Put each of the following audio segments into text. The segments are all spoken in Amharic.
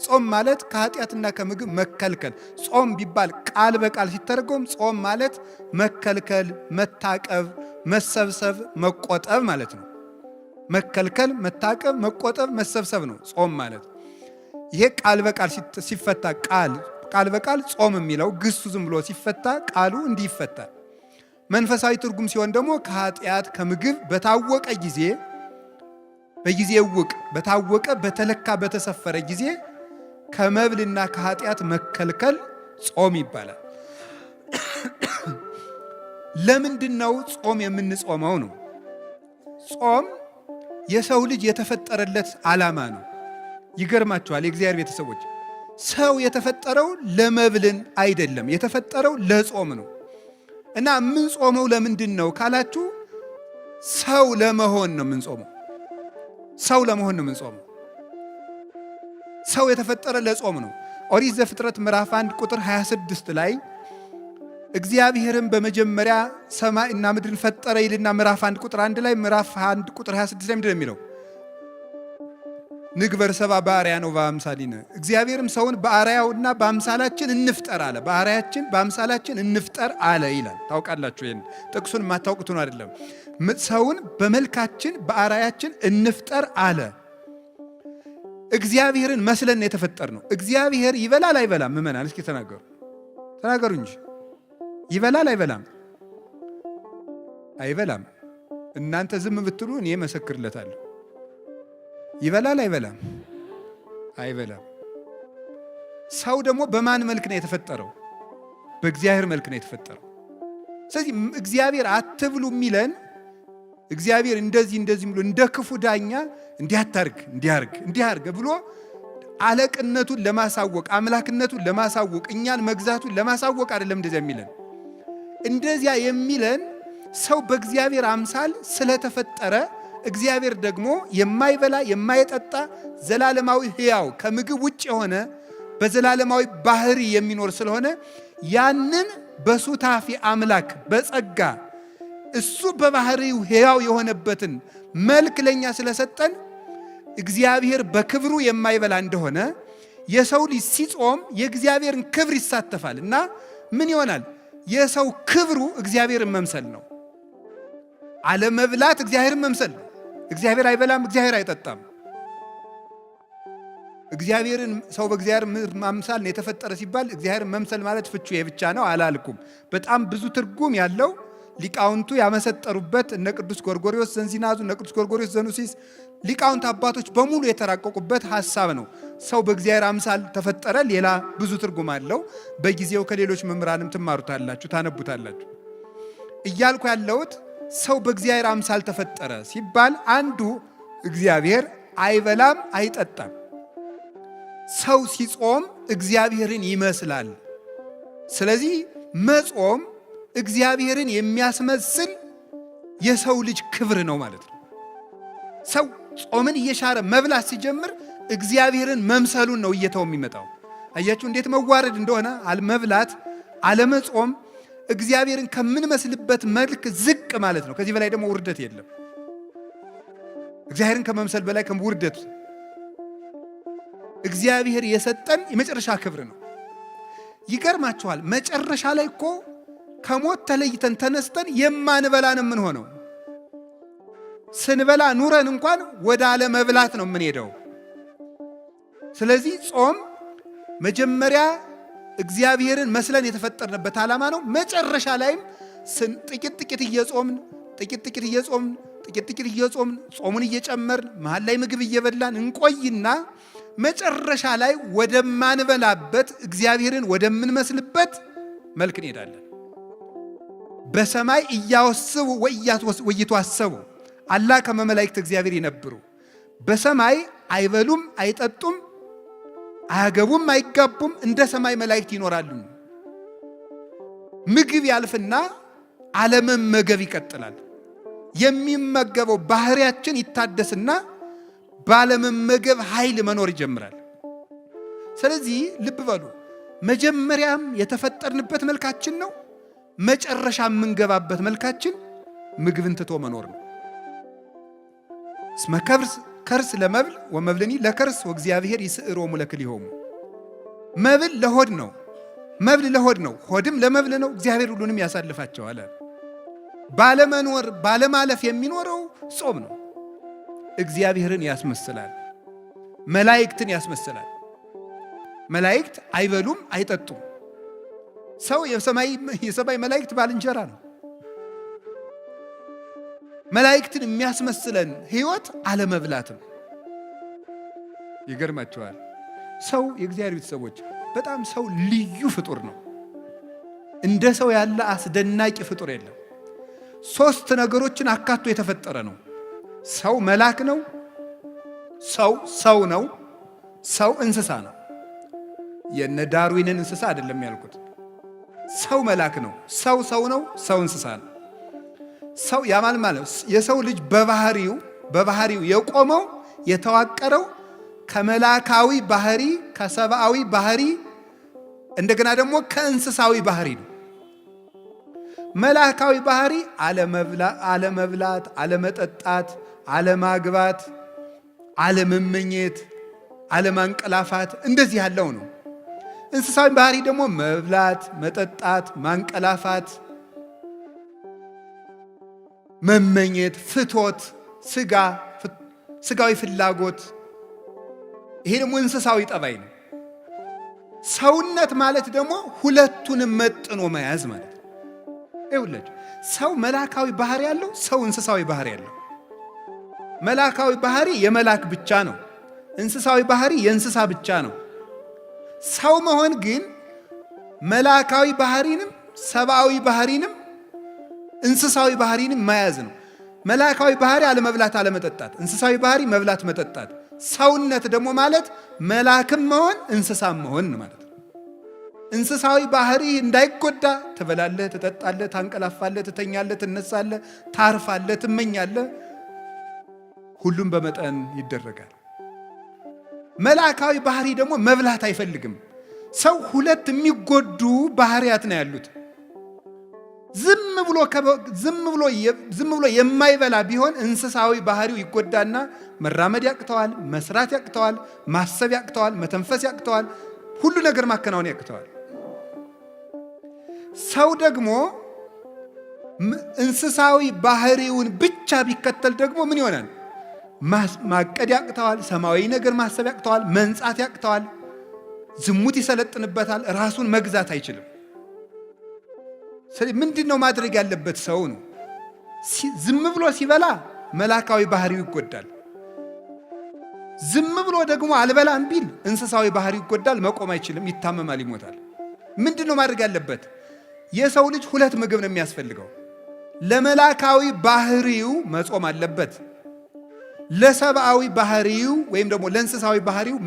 ጾም ማለት ከኃጢአትና ከምግብ መከልከል። ጾም ቢባል ቃል በቃል ሲተረጎም ጾም ማለት መከልከል፣ መታቀብ፣ መሰብሰብ፣ መቆጠብ ማለት ነው። መከልከል፣ መታቀብ፣ መቆጠብ፣ መሰብሰብ ነው ጾም ማለት። ይሄ ቃል በቃል ሲፈታ ቃል በቃል ጾም የሚለው ግሱ ዝም ብሎ ሲፈታ ቃሉ እንዲህ ይፈታል። መንፈሳዊ ትርጉም ሲሆን ደግሞ ከኃጢአት ከምግብ በታወቀ ጊዜ በጊዜ ውቅ በታወቀ በተለካ በተሰፈረ ጊዜ ከመብልና ከኃጢአት መከልከል ጾም ይባላል። ለምንድነው ጾም የምንጾመው ነው? ጾም የሰው ልጅ የተፈጠረለት ዓላማ ነው። ይገርማችኋል የእግዚአብሔር ቤተሰቦች፣ ሰው የተፈጠረው ለመብልን አይደለም፣ የተፈጠረው ለጾም ነው። እና የምንጾመው ለምንድን ነው ካላችሁ ሰው ለመሆን ነው የምንጾመው። ሰው ለመሆን ነው የምንጾመው። ሰው የተፈጠረ ለጾም ነው። ኦሪት ዘፍጥረት ምዕራፍ 1 ቁጥር 26 ላይ እግዚአብሔርም በመጀመሪያ ሰማይና ምድርን ፈጠረ ይልና ምዕራፍ 1 ቁጥር 1 ላይ ምዕራፍ 1 ቁጥር 26 ላይ ምንድን ነው የሚለው? ንግበር ሰብአ በአርአያነ ወበአምሳሊነ፣ እግዚአብሔርም ሰውን በአርአያውና በአምሳላችን እንፍጠር አለ። በአርአያችን በአምሳላችን እንፍጠር አለ ይላል። ታውቃላችሁ፣ ይሄን ጥቅሱን የማታውቁት ነው አይደለም። ሰውን በመልካችን በአርአያችን እንፍጠር አለ። እግዚአብሔርን መስለን የተፈጠር ነው። እግዚአብሔር ይበላል አይበላም? ምእመናን እስኪ ተናገሩ እንጂ ይበላል አይበላም? አይበላም። እናንተ ዝም ብትሉ እኔ መሰክርለታለሁ። ይበላል አይበላም? አይበላም። ሰው ደግሞ በማን መልክ ነው የተፈጠረው? በእግዚአብሔር መልክ ነው የተፈጠረው። ስለዚህ እግዚአብሔር አትብሉ የሚለን እግዚአብሔር እንደዚህ ብሎ እንደ ክፉ ዳኛ እንዲያርግ ብሎ አለቅነቱን ለማሳወቅ አምላክነቱን ለማሳወቅ እኛን መግዛቱን ለማሳወቅ አይደለም እንደዚያ የሚለን። እንደዚያ የሚለን ሰው በእግዚአብሔር አምሳል ስለተፈጠረ እግዚአብሔር ደግሞ የማይበላ የማይጠጣ ዘላለማዊ ሕያው ከምግብ ውጭ የሆነ በዘላለማዊ ባህሪ የሚኖር ስለሆነ ያንን በሱታፊ አምላክ በጸጋ እሱ በባህሪው ሕያው የሆነበትን መልክ ለኛ ስለሰጠን እግዚአብሔር በክብሩ የማይበላ እንደሆነ የሰው ልጅ ሲጾም የእግዚአብሔርን ክብር ይሳተፋል እና ምን ይሆናል? የሰው ክብሩ እግዚአብሔርን መምሰል ነው። አለመብላት እግዚአብሔርን መምሰል ነው። እግዚአብሔር አይበላም፣ እግዚአብሔር አይጠጣም። እግዚአብሔርን ሰው በእግዚአብሔር አምሳል ነው የተፈጠረ ሲባል እግዚአብሔርን መምሰል ማለት ፍቹ የብቻ ነው አላልኩም። በጣም ብዙ ትርጉም ያለው ሊቃውንቱ ያመሰጠሩበት እነ ቅዱስ ጎርጎርዮስ ዘንዚናዙ፣ እነ ቅዱስ ጎርጎርዮስ ዘኑሲስ ሊቃውንት አባቶች በሙሉ የተራቀቁበት ሐሳብ ነው። ሰው በእግዚአብሔር አምሳል ተፈጠረ። ሌላ ብዙ ትርጉም አለው። በጊዜው ከሌሎች መምህራንም ትማሩታላችሁ፣ ታነቡታላችሁ። እያልኩ ያለሁት ሰው በእግዚአብሔር አምሳል ተፈጠረ ሲባል አንዱ እግዚአብሔር አይበላም አይጠጣም። ሰው ሲጾም እግዚአብሔርን ይመስላል። ስለዚህ መጾም እግዚአብሔርን የሚያስመስል የሰው ልጅ ክብር ነው ማለት ነው። ሰው ጾምን እየሻረ መብላት ሲጀምር እግዚአብሔርን መምሰሉን ነው እየተው የሚመጣው። አያችሁ እንዴት መዋረድ እንደሆነ። አለመብላት አለመጾም እግዚአብሔርን ከምንመስልበት መልክ ዝቅ ማለት ነው። ከዚህ በላይ ደግሞ ውርደት የለም። እግዚአብሔርን ከመምሰል በላይ ውርደት። እግዚአብሔር የሰጠን የመጨረሻ ክብር ነው። ይገርማችኋል፣ መጨረሻ ላይ እኮ ከሞት ተለይተን ተነስተን የማንበላን ምን ሆነው ስንበላ ኑረን እንኳን ወደ አለመብላት ነው የምንሄደው። ስለዚህ ጾም መጀመሪያ እግዚአብሔርን መስለን የተፈጠርንበት ዓላማ ነው። መጨረሻ ላይም ጥቂት እየጾምን ጾሙን እየጨመርን መሃል ላይ ምግብ እየበላን እንቆይና መጨረሻ ላይ ወደማንበላበት እግዚአብሔርን ወደምንመስልበት መልክ እንሄዳለን። በሰማይ እያወስቡ ወይቷሰቡ አላ ከመ መላእክት እግዚአብሔር ይነብሩ። በሰማይ አይበሉም አይጠጡም አያገቡም አይጋቡም፣ እንደ ሰማይ መላእክት ይኖራሉ። ምግብ ያልፍና አለመመገብ ይቀጥላል። የሚመገበው ባህሪያችን ይታደስና ባለመመገብ ኃይል መኖር ይጀምራል። ስለዚህ ልብ በሉ፣ መጀመሪያም የተፈጠርንበት መልካችን ነው። መጨረሻ የምንገባበት መልካችን ምግብን ትቶ መኖር ነው። እስመ ከብር ከርስ ለመብል ወመብልኒ ለከርስ ወእግዚአብሔር ይስዕሮሙ ለክልኤሆሙ። መብል ለሆድ ነው፣ መብል ለሆድ ነው፣ ሆድም ለመብል ነው። እግዚአብሔር ሁሉንም ያሳልፋቸዋል። ባለመኖር ባለማለፍ የሚኖረው ጾም ነው። እግዚአብሔርን ያስመስላል፣ መላእክትን ያስመስላል። መላእክት አይበሉም አይጠጡም። ሰው የሰማይ መላእክት ባልንጀራ ነው። መላእክትን የሚያስመስለን ህይወት አለመብላትም። ይገርማቸዋል። ሰው የእግዚአብሔር ቤተሰቦች በጣም ሰው ልዩ ፍጡር ነው። እንደ ሰው ያለ አስደናቂ ፍጡር የለም። 3 ነገሮችን አካቶ የተፈጠረ ነው። ሰው መልአክ ነው፣ ሰው ነው፣ ሰው እንስሳ ነው። የነ ዳርዊንን እንስሳ አይደለም ያልኩት። ሰው መልአክ ነው፣ ሰው ነው፣ ሰው እንስሳ ነው። ሰው ያማል ማለት የሰው ልጅ በባህሪው የቆመው የተዋቀረው ከመላካዊ ባህሪ፣ ከሰብአዊ ባህሪ እንደገና ደግሞ ከእንስሳዊ ባህሪ ነው። መላካዊ ባህሪ አለመብላት፣ አለመጠጣት፣ አለማግባት፣ አለመመኘት፣ አለማንቀላፋት እንደዚህ ያለው ነው። እንስሳዊ ባህሪ ደግሞ መብላት፣ መጠጣት፣ ማንቀላፋት፣ መመኘት፣ ፍቶት፣ ስጋዊ ፍላጎት፣ ይሄ ደግሞ እንስሳዊ ጠባይ ነው። ሰውነት ማለት ደግሞ ሁለቱንም መጥኖ መያዝ ማለት ነው። ይኸውላችሁ ሰው መላካዊ ባህሪ ያለው፣ ሰው እንስሳዊ ባህሪ ያለው። መላካዊ ባህሪ የመላክ ብቻ ነው። እንስሳዊ ባህሪ የእንስሳ ብቻ ነው። ሰው መሆን ግን መላካዊ ባህሪንም ሰብአዊ ባህሪንም እንስሳዊ ባህሪንም መያዝ ነው። መላካዊ ባህሪ አለመብላት አለመጠጣት፣ እንስሳዊ ባህሪ መብላት መጠጣት። ሰውነት ደግሞ ማለት መላክም መሆን እንስሳም መሆን ማለት ነው። እንስሳዊ ባህሪ እንዳይጎዳ ትበላለህ፣ ትጠጣለህ፣ ታንቀላፋለህ፣ ትተኛለህ፣ ትነሳለህ፣ ታርፋለህ፣ ትመኛለህ። ሁሉም በመጠን ይደረጋል። መላካዊ ባህሪ ደግሞ መብላት አይፈልግም። ሰው 2 የሚጎዱ ባህሪያት ነው ያሉት። ዝም ብሎ የማይበላ ቢሆን እንስሳዊ ባህሪው ይጎዳና መራመድ ያቅተዋል፣ መስራት ያቅተዋል፣ ማሰብ ያቅተዋል፣ መተንፈስ ያቅተዋል፣ ሁሉ ነገር ማከናወን ያቅተዋል። ሰው ደግሞ እንስሳዊ ባህሪውን ብቻ ቢከተል ደግሞ ምን ይሆናል? ማቀድ ያቅተዋል፣ ሰማያዊ ነገር ማሰብ ያቅተዋል፣ መንጻት ያቅተዋል፣ ዝሙት ይሰለጥንበታል፣ ራሱን መግዛት አይችልም። ምንድን ነው ማድረግ ያለበት? ሰው ነው ዝም ብሎ ሲበላ መላካዊ ባህሪው ይጎዳል። ዝም ብሎ ደግሞ አልበላም ቢል እንስሳዊ ባህሪው ይጎዳል፣ መቆም አይችልም፣ ይታመማል፣ ይሞታል። ምንድን ነው ማድረግ ያለበት? የሰው ልጅ 2 ምግብ ነው የሚያስፈልገው። ለመላካዊ ባህሪው መጾም አለበት። ለሰብአዊ ባህሪው ወይም ደግሞ ለእንስሳዊ ባህሪው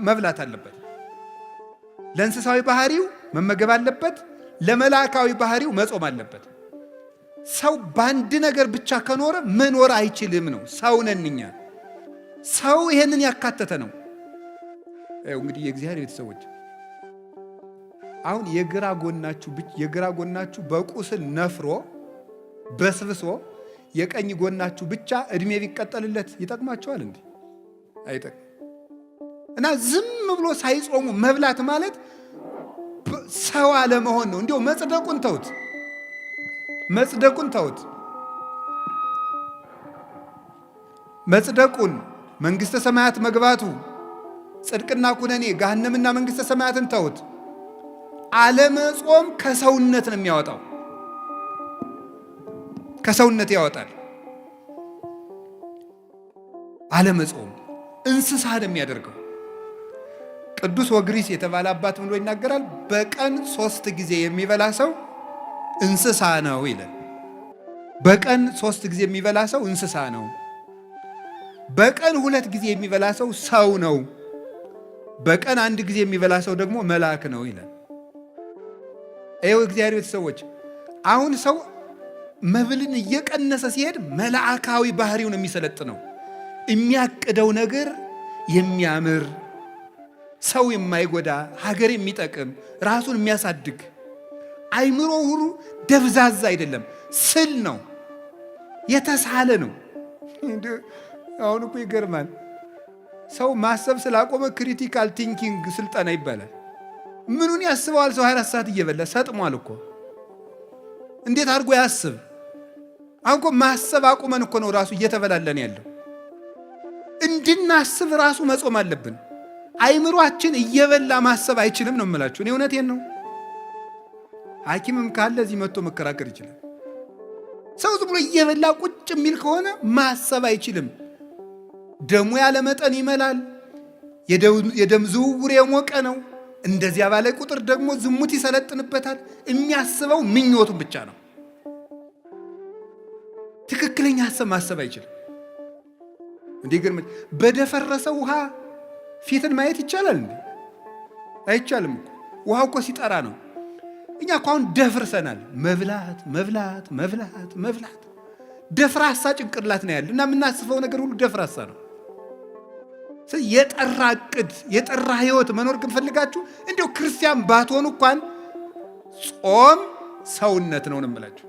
መብላት አለበት። ለእንስሳዊ ባህሪው መመገብ አለበት። ለመላካዊ ባህሪው መጾም አለበት። ሰው በአንድ ነገር ብቻ ከኖረ መኖር አይችልም ነው። ሰው ነን እኛ። ሰው ይሄንን ያካተተ ነው። እንግዲህ የእግዚአብሔር ቤተሰቦች አሁን የግራ ጎናችሁ በቁስል ነፍሮ በስብሶ የቀኝ ጎናችሁ ብቻ እድሜ ቢቀጠልለት ይጠቅማቸዋል እንዴ? አይጠቅም። እና ዝም ብሎ ሳይጾሙ መብላት ማለት ሰው አለመሆን ነው። እንዲያው መጽደቁን ተውት። መጽደቁን መንግሥተ ሰማያት መግባቱ ጽድቅና ኩነኔ ገሃነምና መንግሥተ ሰማያትን ተውት። አለመጾም ከሰውነት ነው የሚያወጣው። ከሰውነት ያወጣል። አለመጾም እንስሳ ነው የሚያደርገው። ቅዱስ ወግሪስ የተባለ አባት ብሎ ይናገራል። በቀን 3 ጊዜ የሚበላ ሰው እንስሳ ነው ይላል። በቀን 3 ጊዜ የሚበላ ሰው እንስሳ ነው። በቀን 2 ጊዜ የሚበላ ሰው ሰው ነው። በቀን 1 ጊዜ የሚበላ ሰው ደግሞ መልአክ ነው ይላል። ይኸው እግዚአብሔር ቤተሰቦች አሁን ሰው መብልን እየቀነሰ ሲሄድ መልአካዊ ባህሪውን የሚሰለጥነው የሚያቅደው ነገር የሚያምር ሰው የማይጎዳ ሀገር የሚጠቅም ራሱን የሚያሳድግ አይምሮ ሁሉ ደብዛዛ አይደለም፣ ስል ነው፣ የተሳለ ነው። አሁን እኮ ይገርማል። ሰው ማሰብ ስላቆመ ክሪቲካል ቲንኪንግ ስልጠና ይባላል። ምኑን ያስበዋል? ሰው 24 ሰዓት እየበላ ሰጥሟል እኮ። እንዴት አድርጎ ያስብ? አሁን እኮ ማሰብ አቁመን እኮ ነው ራሱ እየተበላለን ያለው። እንድናስብ ራሱ መጾም አለብን። አይምሯችን እየበላ ማሰብ አይችልም ነው የምላችሁ። እኔ እውነቴን ነው። ሐኪምም ካለ እዚህ መጥቶ መከራከር ይችላል። ሰው ዝም ብሎ እየበላ ቁጭ የሚል ከሆነ ማሰብ አይችልም። ደሙ ያለ መጠን ይመላል። የደም ዝውውር የሞቀ ነው። እንደዚያ ባለ ቁጥር ደግሞ ዝሙት ይሰለጥንበታል። የሚያስበው ምኞቱን ብቻ ነው። ትክክለኛ ሐሳብ ማሰብ አይችልም። እንዴ ግን በደፈረሰ ውሃ ፊትን ማየት ይቻላል እንዴ? አይቻልም እኮ። ውሃው እኮ ሲጠራ ነው። እኛ እኮ አሁን ደፍርሰናል። መብላት መብላት መብላት መብላት ደፍራሳ ጭንቅላት ነው ያለ እና የምናስበው ነገር ሁሉ ደፍራሳ ነው። የጠራ ዕቅድ የጠራ ህይወት መኖር ግን ፈልጋችሁ እንደው ክርስቲያን ባትሆኑ እንኳን ጾም ሰውነት ነው እንምላችሁ።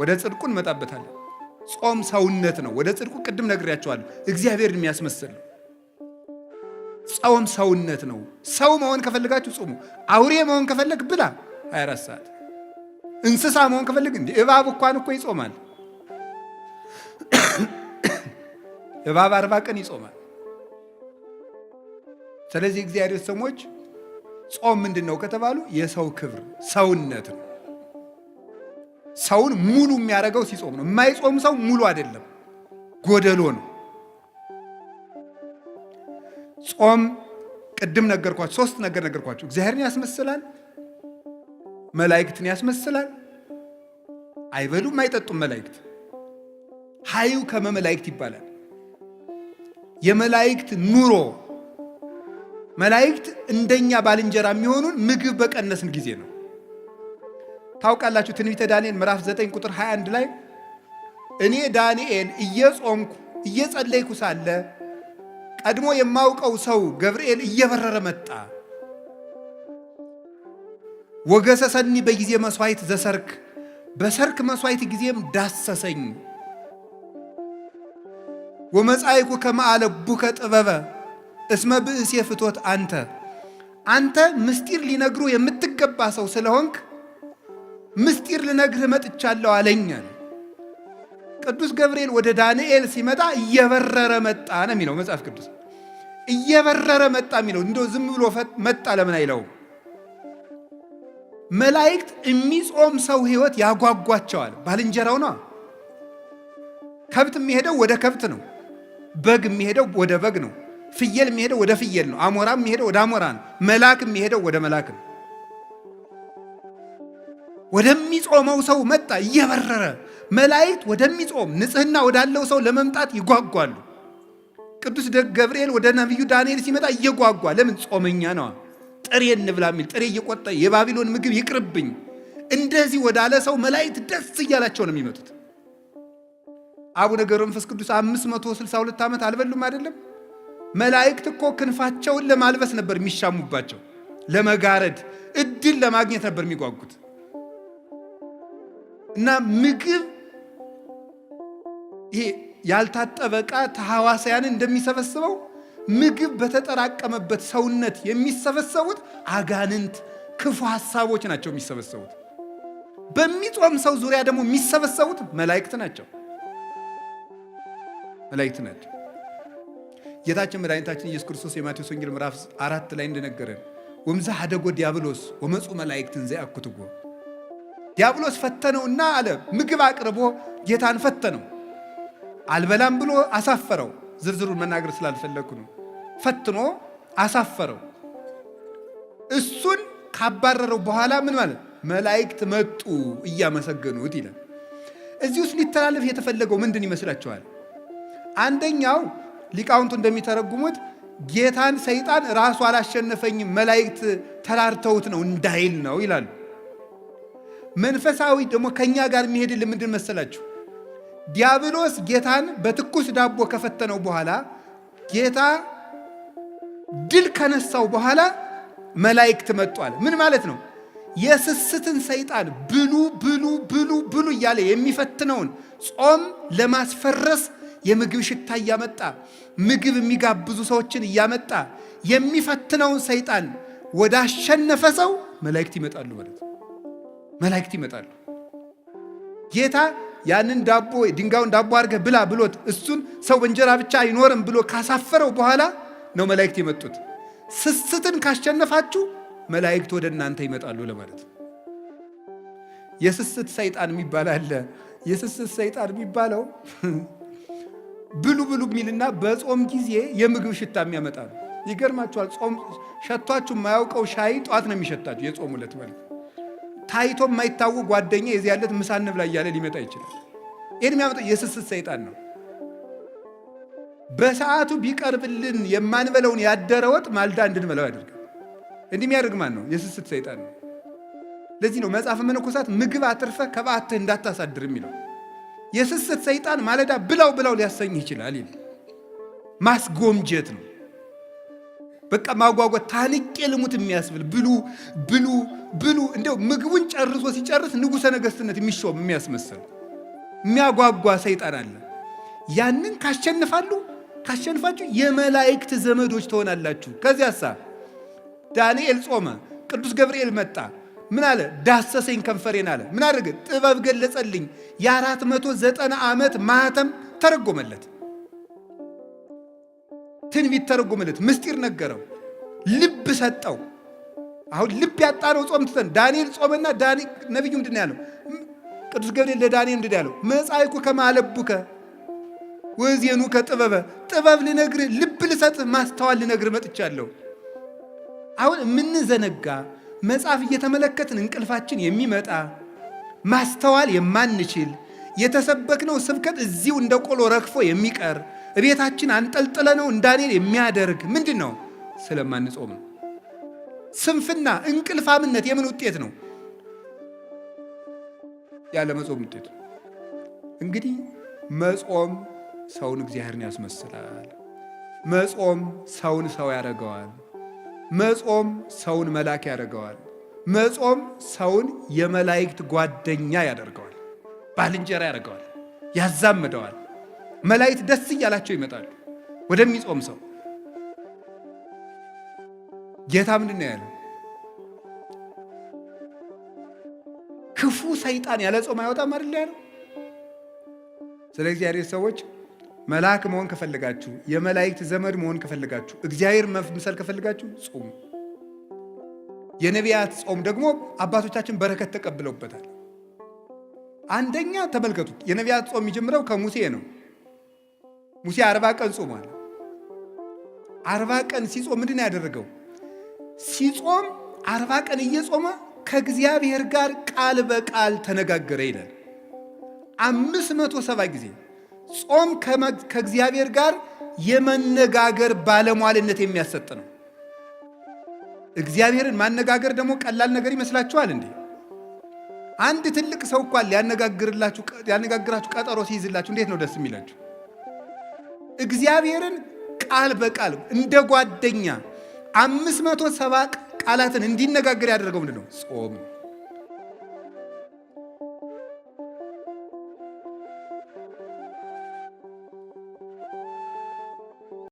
ወደ ጽድቁ እንመጣበታለን። ጾም ሰውነት ነው። ወደ ጽድቁ ቅድም ነግሬያቸዋለሁ። እግዚአብሔርን የሚያስመስል ነው። ጾም ሰውነት ነው። ሰው መሆን ከፈልጋችሁ ጾሙ። አውሬ መሆን ከፈለግ ብላ 24 ሰዓት። እንስሳ መሆን ከፈልግ እንዴ እባብ እንኳን እኮ ይጾማል። እባብ 40 ቀን ይጾማል። ስለዚህ እግዚአብሔር ሰዎች ጾም ምንድነው ከተባሉ የሰው ክብር ሰውነት ነው። ሰውን ሙሉ የሚያደርገው ሲጾም ነው። የማይጾም ሰው ሙሉ አይደለም፣ ጎደሎ ነው። ጾም ቅድም ነገርኳችሁ፣ 3 ነገር ነገርኳችሁ። እግዚአብሔርን ያስመስላል፣ መላእክትን ያስመስላል። አይበሉም አይጠጡም መላእክት። ሀዩ ከመመላእክት ይባላል። የመላእክት ኑሮ መላእክት እንደኛ ባልንጀራ የሚሆኑን ምግብ በቀነስን ጊዜ ነው። ታውቃላችሁ ትንቢተ ዳንኤል ምዕራፍ 9 ቁጥር 21 ላይ እኔ ዳንኤል እየጾምኩ እየጸለይኩ ሳለ ቀድሞ የማውቀው ሰው ገብርኤል እየበረረ መጣ። ወገሰሰኒ በጊዜ መስዋዕት ዘሰርክ፣ በሰርክ መስዋዕት ጊዜም ዳሰሰኝ። ወመጻይኩ ከመአለቡከ ጥበበ እስመ ብእሴ ፍቶት አንተ ምስጢር ሊነግሩ የምትገባ ሰው ስለሆንክ ምስጢር ልነግርህ መጥቻለሁ አለኝ። ቅዱስ ገብርኤል ወደ ዳንኤል ሲመጣ እየበረረ መጣ ነው የሚለው መጽሐፍ ቅዱስ። እየበረረ መጣ የሚለው እንደው ዝም ብሎ መጣ ለምን አይለውም? መላእክት የሚጾም ሰው ህይወት ያጓጓቸዋል። ባልንጀራው ነው። ከብት የሚሄደው ወደ ከብት ነው። በግ የሚሄደው ወደ በግ ነው። ፍየል የሚሄደው ወደ ፍየል ነው። አሞራ የሚሄደው ወደ አሞራ ነው። መልአክ የሚሄደው ወደ መልአክ ነው። ወደሚጾመው ሰው መጣ እየበረረ። መላእክት ወደሚጾም ንጽህና ወዳለው ሰው ለመምጣት ይጓጓሉ። ቅዱስ ገብርኤል ወደ ነቢዩ ዳንኤል ሲመጣ እየጓጓ ለምን? ጾመኛ ነው። ጥሬ እንብላ የሚል ጥሬ እየቆጠ የባቢሎን ምግብ ይቅርብኝ እንደዚህ ወዳለ ሰው መላእክት ደስ እያላቸው ነው የሚመጡት። አቡነ ገብረ መንፈስ ቅዱስ 562 ዓመት አልበሉም አይደለም? መላእክት እኮ ክንፋቸውን ለማልበስ ነበር የሚሻሙባቸው፣ ለመጋረድ እድል ለማግኘት ነበር የሚጓጉት። እና ምግብ ይሄ ያልታጠበ ዕቃ ተሐዋስያንን እንደሚሰበስበው ምግብ በተጠራቀመበት ሰውነት የሚሰበሰቡት አጋንንት ክፉ ሐሳቦች ናቸው የሚሰበሰቡት። በሚጾም ሰው ዙሪያ ደግሞ የሚሰበሰቡት መላእክት ናቸው። ጌታችን መድኃኒታችን ኢየሱስ ክርስቶስ የማቴዎስ ወንጌል ምዕራፍ 4 ላይ እንደነገረን ወምዛ ሀደጎ ዲያብሎስ ወመፁ መላእክትን ዘያኩትጎ፣ ዲያብሎስ ፈተነውና አለ ምግብ አቅርቦ ጌታን ፈተነው። አልበላም ብሎ አሳፈረው። ዝርዝሩን መናገር ስላልፈለኩ ነው። ፈትኖ አሳፈረው። እሱን ካባረረው በኋላ ምን ማለት መላእክት መጡ እያመሰገኑት ይላል። እዚህ ውስጥ ሊተላለፍ የተፈለገው ምንድን ይመስላችኋል? አንደኛው ሊቃውንቱ እንደሚተረጉሙት ጌታን ሰይጣን ራሱ አላሸነፈኝም መላእክት ተራርተውት ነው እንዳይል ነው ይላሉ። መንፈሳዊ ደግሞ ከኛ ጋር የሚሄድልን ምንድን መሰላችሁ? ዲያብሎስ ጌታን በትኩስ ዳቦ ከፈተነው በኋላ ጌታ ድል ከነሳው በኋላ መላእክት መጧል። ምን ማለት ነው? የስስትን ሰይጣን ብሉ ብሉ ብሉ ብሉ እያለ የሚፈትነውን ጾም ለማስፈረስ የምግብ ሽታ እያመጣ ምግብ የሚጋብዙ ሰዎችን እያመጣ የሚፈትነውን ሰይጣን ወደ አሸነፈ ሰው መላእክት ይመጣሉ ማለት ነው። መላእክት ይመጣሉ። ጌታ ያንን ዳቦ ድንጋዩን ዳቦ አድርገህ ብላ ብሎት እሱን ሰው በእንጀራ ብቻ አይኖርም ብሎ ካሳፈረው በኋላ ነው መላእክት የመጡት። ስስትን ካሸነፋችሁ መላእክት ወደ እናንተ ይመጣሉ ለማለት ነው። የስስት ሰይጣን የሚባል አለ። የስስት ሰይጣን የሚባለው ብሉ ብሉ የሚልና በጾም ጊዜ የምግብ ሽታ የሚያመጣ ነው። ይገርማችኋል። ጾም ሸቷችሁ የማያውቀው ሻይ ጧት ነው የሚሸታችሁ። የጾም ዕለት ማለት ታይቶ የማይታወቅ ጓደኛ የዚህ ያለት ምሳ እንብላ እያለ ሊመጣ ይችላል። ይህን የሚያመጣው የስስት ሰይጣን ነው። በሰዓቱ ቢቀርብልን የማንበለውን ያደረ ወጥ ማልዳ እንድንበላው ያደርጋል። እንዲህ የሚያደርግ ማን ነው? የስስት ሰይጣን ነው። ለዚህ ነው መጽሐፈ መነኮሳት ምግብ አትርፈህ ከበዓትህ እንዳታሳድር የሚለው። የስስት ሰይጣን ማለዳ ብላው ብላው ሊያሰኝህ ይችላል። ማስጎምጀት ነው። በቃ ማጓጓት፣ ታንቄ ልሙት የሚያስብል ብሉ ብሉ ብሉ። እንደው ምግቡን ጨርሶ ሲጨርስ ንጉሠ ነገሥትነት የሚሾም የሚያስመስል የሚያጓጓ ሰይጣን አለ። ያንን ካሸንፋችሁ የመላእክት ዘመዶች ትሆናላችሁ። ከዚያሳ ዳንኤል ጾመ፣ ቅዱስ ገብርኤል መጣ። ምን አለ? ዳሰሰኝ ከንፈሬን አለ። ምን አደረገ? ጥበብ ገለጸልኝ። የ490 ዓመት ማህተም ተረጎመለት፣ ትንቢት ተረጎመለት፣ ምስጢር ነገረው፣ ልብ ሰጠው። አሁን ልብ ያጣነው ጾም ትተን ዳንኤል ጾመና ነቢዩ ምንድን ያለው? ቅዱስ ገብርኤል ለዳንኤል ምንድን ያለው? መጻይኩ ከማለቡከ ወዜኑ ከጥበበ፣ ጥበብ ልነግርህ፣ ልብ ልሰጥህ፣ ማስተዋል ልነግርህ መጥቻለሁ። አሁን የምንዘነጋ መጽሐፍ እየተመለከትን እንቅልፋችን የሚመጣ ማስተዋል የማንችል የተሰበክነው ስብከት እዚሁ እንደ ቆሎ ረግፎ የሚቀር እቤታችን አንጠልጥለነው እንዳኔል የሚያደርግ ምንድን ነው? ስለማንጾም ነው። ስንፍና፣ እንቅልፋምነት የምን ውጤት ነው? ያለ መጾም ውጤት። እንግዲህ መጾም ሰውን እግዚአብሔርን ያስመስላል። መጾም ሰውን ሰው ያደርገዋል። መጾም ሰውን መልአክ ያደርገዋል። መጾም ሰውን የመላእክት ጓደኛ ያደርገዋል፣ ባልንጀራ ያደርገዋል፣ ያዛምደዋል። መላእክት ደስ እያላቸው ይመጣሉ ወደሚጾም ሰው። ጌታ ምንድን ነው ያለው? ክፉ ሰይጣን ያለ ጾም አይወጣም አይደል ያለው? ስለ እግዚአብሔር ሰዎች መልአክ መሆን ከፈለጋችሁ፣ የመላእክት ዘመድ መሆን ከፈለጋችሁ፣ እግዚአብሔር መምሰል ከፈለጋችሁ ጾሙ። የነቢያት ጾም ደግሞ አባቶቻችን በረከት ተቀብለውበታል። አንደኛ ተመልከቱት፣ የነቢያት ጾም የሚጀምረው ከሙሴ ነው። ሙሴ 40 ቀን ጾሟል። 40 ቀን ሲጾም ምንድን ነው ያደረገው? ሲጾም 40 ቀን እየጾመ ከእግዚአብሔር ጋር ቃል በቃል ተነጋገረ ይላል። 570 ጊዜ ጾም ከእግዚአብሔር ጋር የመነጋገር ባለሟልነት የሚያሰጥ ነው። እግዚአብሔርን ማነጋገር ደግሞ ቀላል ነገር ይመስላችኋል እንዴ? አንድ ትልቅ ሰው እንኳን ሊያነጋግራችሁ ቀጠሮ ሲይዝላችሁ እንዴት ነው ደስ የሚላችሁ? እግዚአብሔርን ቃል በቃል እንደ ጓደኛ 570 ቃላትን እንዲነጋገር ያደረገው ምንድን ነው? ጾም።